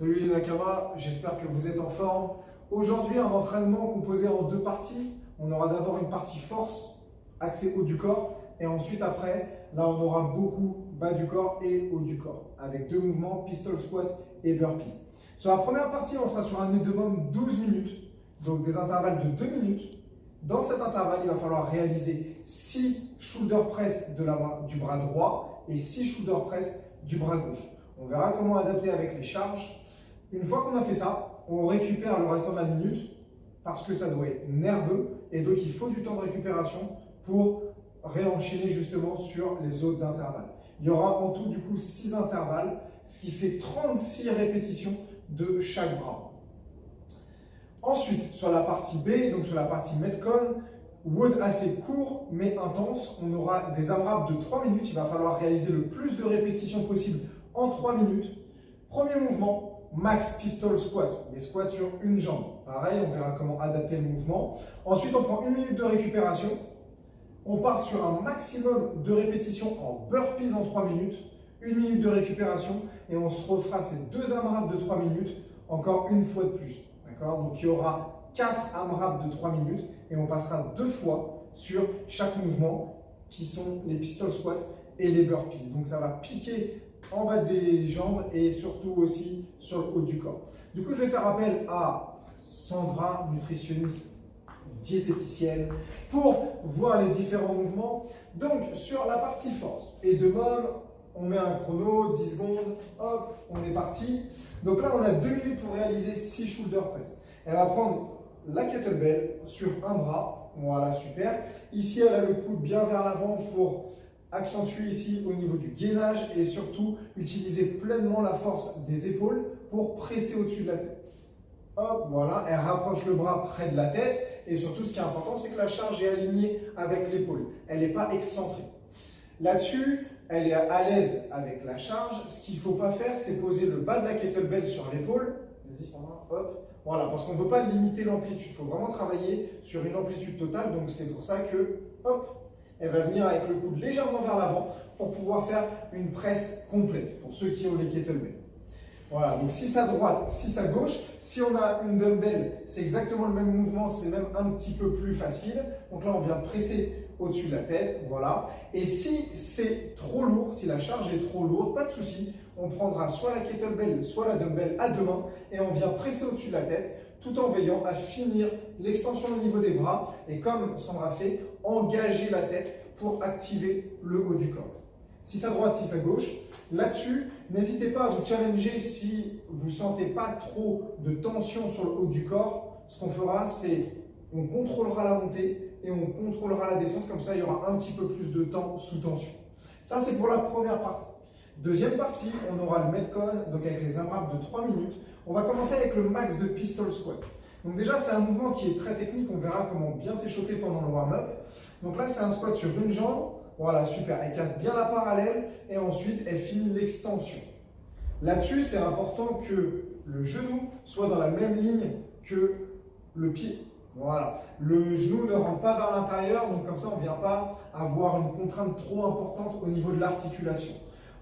Salut les Nakama, j'espère que vous êtes en forme. Aujourd'hui, un entraînement composé en deux parties. On aura d'abord une partie force, axée haut du corps, et ensuite après, là on aura beaucoup bas du corps et haut du corps, avec deux mouvements, pistol squat et burpees. Sur la première partie, on sera sur un minimum 12 minutes, donc des intervalles de 2 minutes. Dans cet intervalle, il va falloir réaliser 6 shoulder press du bras droit et 6 shoulder press du bras gauche. On verra comment adapter avec les charges. Une fois qu'on a fait ça, on récupère le restant de la minute parce que ça doit être nerveux et donc il faut du temps de récupération pour réenchaîner justement sur les autres intervalles. Il y aura en tout du coup 6 intervalles, ce qui fait 36 répétitions de chaque bras. Ensuite, sur la partie B, donc sur la partie Metcon, WOD assez court mais intense, on aura des AMRAP de 3 minutes. Il va falloir réaliser le plus de répétitions possible en 3 minutes. Premier mouvement, max pistol squat, les squats sur une jambe. Pareil, on verra comment adapter le mouvement. Ensuite, on prend 1 minute de récupération. On part sur un maximum de répétitions en burpees en 3 minutes. 1 minute de récupération et on se refera ces deux AMRAP de 3 minutes encore une fois de plus. Donc il y aura 4 AMRAP de 3 minutes et on passera 2 fois sur chaque mouvement qui sont les pistol squats et les burpees. Donc ça va piquer en bas des jambes et surtout aussi sur le haut du corps. Du coup, je vais faire appel à Sandra, nutritionniste, diététicienne, pour voir les différents mouvements. Donc sur la partie force et de mode, on met un chrono, 10 secondes, hop, on est parti. Donc là, on a 2 minutes pour réaliser 6 shoulder press. Elle va prendre la kettlebell sur un bras, voilà, super. Ici, elle a le coude bien vers l'avant pour accentuer ici au niveau du gainage et surtout utiliser pleinement la force des épaules pour presser au-dessus de la tête. Hop, voilà, elle rapproche le bras près de la tête et surtout, ce qui est important, c'est que la charge est alignée avec l'épaule. Elle n'est pas excentrée. Là-dessus, elle est à l'aise avec la charge. Ce qu'il ne faut pas faire, c'est poser le bas de la kettlebell sur l'épaule. Vas-y, Sandra, hop. Voilà, parce qu'on ne veut pas limiter l'amplitude. Il faut vraiment travailler sur une amplitude totale. Donc, c'est pour ça que, hop, elle va venir avec le coude légèrement vers l'avant pour pouvoir faire une presse complète pour ceux qui ont les kettlebells. Voilà, donc 6 à droite, 6 à gauche. Si on a une dumbbell, c'est exactement le même mouvement, c'est même un petit peu plus facile. Donc là, on vient presser au-dessus de la tête, voilà. Et si c'est trop lourd, si la charge est trop lourde, pas de souci, on prendra soit la kettlebell, soit la dumbbell à deux mains et on vient presser au-dessus de la tête tout en veillant à finir l'extension au niveau des bras et comme Sandra fait, engager la tête pour activer le haut du corps. 6 à droite, 6 à gauche. Là-dessus, n'hésitez pas à vous challenger si vous ne sentez pas trop de tension sur le haut du corps. Ce qu'on fera, c'est on contrôlera la montée et on contrôlera la descente. Comme ça, il y aura un petit peu plus de temps sous tension. Ça, c'est pour la première partie. Deuxième partie, on aura le Metcon, donc avec les AMRAP de 3 minutes. On va commencer avec le max de pistol squat. Donc déjà, c'est un mouvement qui est très technique. On verra comment bien s'échauffer pendant le warm-up. Donc là, c'est un squat sur une jambe. Voilà, super. Elle casse bien la parallèle et ensuite, elle finit l'extension. Là-dessus, c'est important que le genou soit dans la même ligne que le pied. Voilà. Le genou ne rentre pas vers l'intérieur, donc comme ça, on ne vient pas avoir une contrainte trop importante au niveau de l'articulation.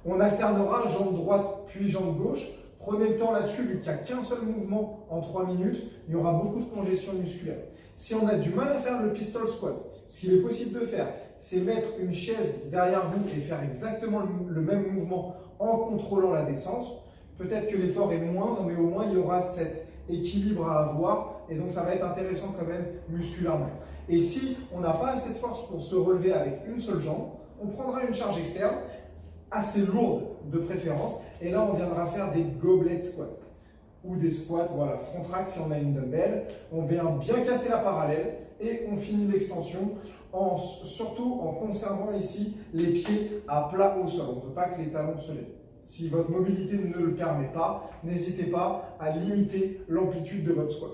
On alternera jambe droite puis jambe gauche. Prenez le temps là-dessus, vu qu'il n'y a qu'un seul mouvement en 3 minutes, il y aura beaucoup de congestion musculaire. Si on a du mal à faire le pistol squat, ce qu'il est possible de faire, c'est mettre une chaise derrière vous et faire exactement le même mouvement en contrôlant la descente. Peut-être que l'effort est moindre, mais au moins il y aura cet équilibre à avoir et donc ça va être intéressant quand même musculairement. Et si on n'a pas assez de force pour se relever avec une seule jambe, on prendra une charge externe, assez lourde de préférence, et là on viendra faire des goblet squats ou des squats, voilà, front rack si on a une dumbbell. On vient bien casser la parallèle et on finit l'extension, surtout en conservant ici les pieds à plat au sol. On ne veut pas que les talons se lèvent. Si votre mobilité ne le permet pas, n'hésitez pas à limiter l'amplitude de votre squat.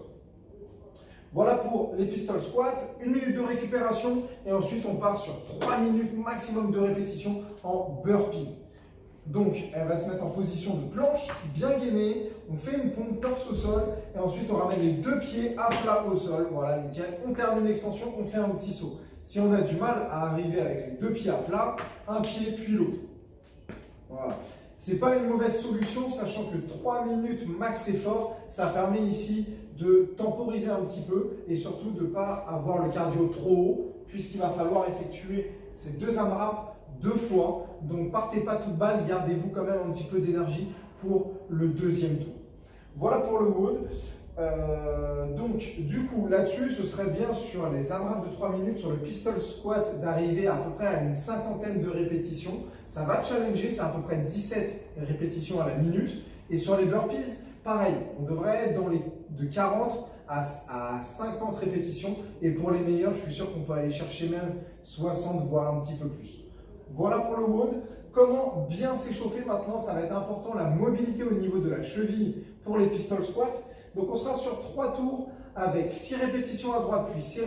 Voilà pour les pistol squats, 1 minute de récupération et ensuite on part sur 3 minutes maximum de répétition en burpees. Donc elle va se mettre en position de planche, bien gainée, on fait une pompe torse au sol et ensuite on ramène les deux pieds à plat au sol. Voilà, nickel. On termine l'extension, on fait un petit saut. Si on a du mal à arriver avec les deux pieds à plat, un pied puis l'autre. Voilà. C'est pas une mauvaise solution, sachant que 3 minutes max effort, ça permet ici de temporiser un petit peu et surtout de ne pas avoir le cardio trop haut, puisqu'il va falloir effectuer ces 2 AMRAP 2 fois. Donc partez pas toute balle, gardez-vous quand même un petit peu d'énergie pour le deuxième tour. Voilà pour le WOD. Donc du coup là-dessus, ce serait bien sur les AMRAP de 3 minutes, sur le pistol squat, d'arriver à peu près à une 50aine de répétitions. Ça va challenger, c'est à peu près 17 répétitions à la minute. Et sur les burpees, pareil, on devrait être dans les de 40 à 50 répétitions. Et pour les meilleurs, je suis sûr qu'on peut aller chercher même 60, voire un petit peu plus. Voilà pour le WOD. Comment bien s'échauffer maintenant? Ça va être important, la mobilité au niveau de la cheville pour les pistol squats. Donc on sera sur 3 tours avec 6 répétitions à droite, puis 6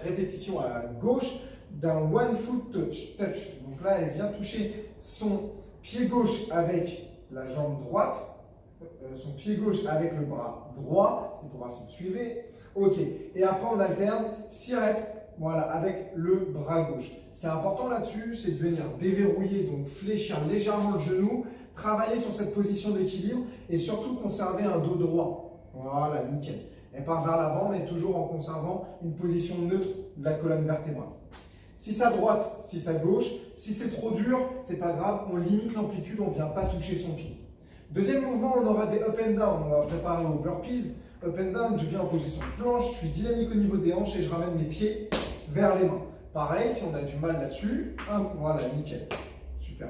répétitions à gauche d'un one foot touch. Donc là, elle vient toucher son pied gauche avec la jambe droite, son pied gauche avec le bras droit. C'est pour voir si vous suivez. Ok. Et après, on alterne 6 reps. Voilà, avec le bras gauche. Ce qui est important là-dessus, c'est de venir déverrouiller, donc fléchir légèrement le genou, travailler sur cette position d'équilibre et surtout conserver un dos droit. Voilà, nickel. Elle part vers l'avant, mais toujours en conservant une position neutre de la colonne vertébrale. Si c'est à droite, si c'est à gauche, si c'est trop dur, c'est pas grave, on limite l'amplitude, on ne vient pas toucher son pied. Deuxième mouvement, on aura des up and down. On va préparer aux burpees. Up and down, je viens en position planche, je suis dynamique au niveau des hanches et je ramène mes pieds vers les mains. Pareil, si on a du mal là-dessus, voilà, nickel. Super.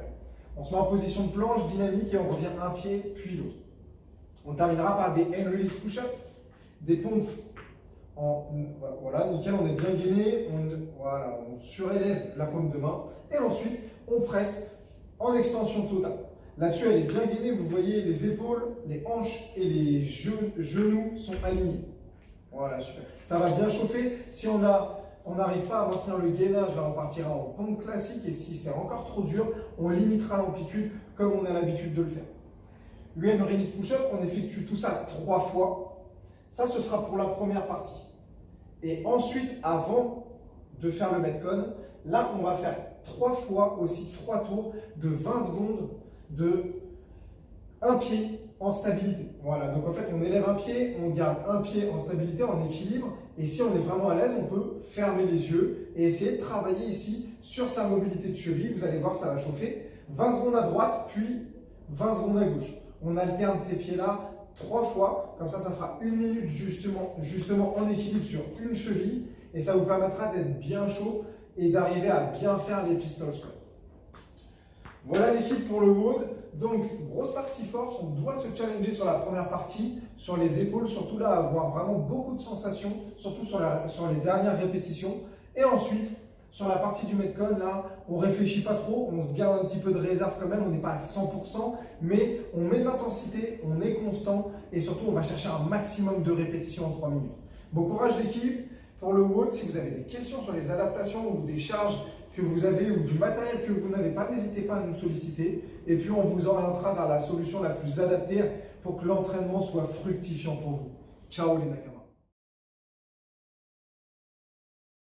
On se met en position de planche, dynamique et on revient un pied puis l'autre. On terminera par des hand release push-up, des pompes. Voilà, nickel, on est bien gainé. Voilà, on surélève la paume de main et ensuite on presse en extension totale. Là-dessus, elle est bien gainée. Vous voyez, les épaules, les hanches et les genoux sont alignés. Voilà, super. Ça va bien chauffer. Si on n'arrive pas à maintenir le gainage, là, on partira en pompe classique. Et si c'est encore trop dur, on limitera l'amplitude comme on a l'habitude de le faire. UN Release Push-Up, on effectue tout ça 3 fois. Ça, ce sera pour la première partie. Et ensuite, avant de faire le Metcon, là, on va faire 3 fois aussi 3 tours de 20 secondes de un pied en stabilité. Voilà, donc en fait, on élève un pied, on garde un pied en stabilité, en équilibre. Et si on est vraiment à l'aise, on peut fermer les yeux et essayer de travailler ici sur sa mobilité de cheville. Vous allez voir, ça va chauffer. 20 secondes à droite, puis 20 secondes à gauche. On alterne ces pieds-là 3 fois. Comme ça fera 1 minute justement en équilibre sur une cheville. Et ça vous permettra d'être bien chaud et d'arriver à bien faire les pistol squats. Voilà l'équipe pour le WOD. Donc, grosse partie force, on doit se challenger sur la première partie, sur les épaules, surtout là, avoir vraiment beaucoup de sensations, surtout sur les dernières répétitions. Et ensuite, sur la partie du Metcon, là, on ne réfléchit pas trop, on se garde un petit peu de réserve quand même, on n'est pas à 100%, mais on met de l'intensité, on est constant et surtout, on va chercher un maximum de répétitions en 3 minutes. Bon courage l'équipe. Pour le WOD, si vous avez des questions sur les adaptations ou des charges que vous avez ou du matériel que vous n'avez pas, n'hésitez pas à nous solliciter. Et puis, on vous orientera vers la solution la plus adaptée pour que l'entraînement soit fructifiant pour vous. Ciao les Nakamas.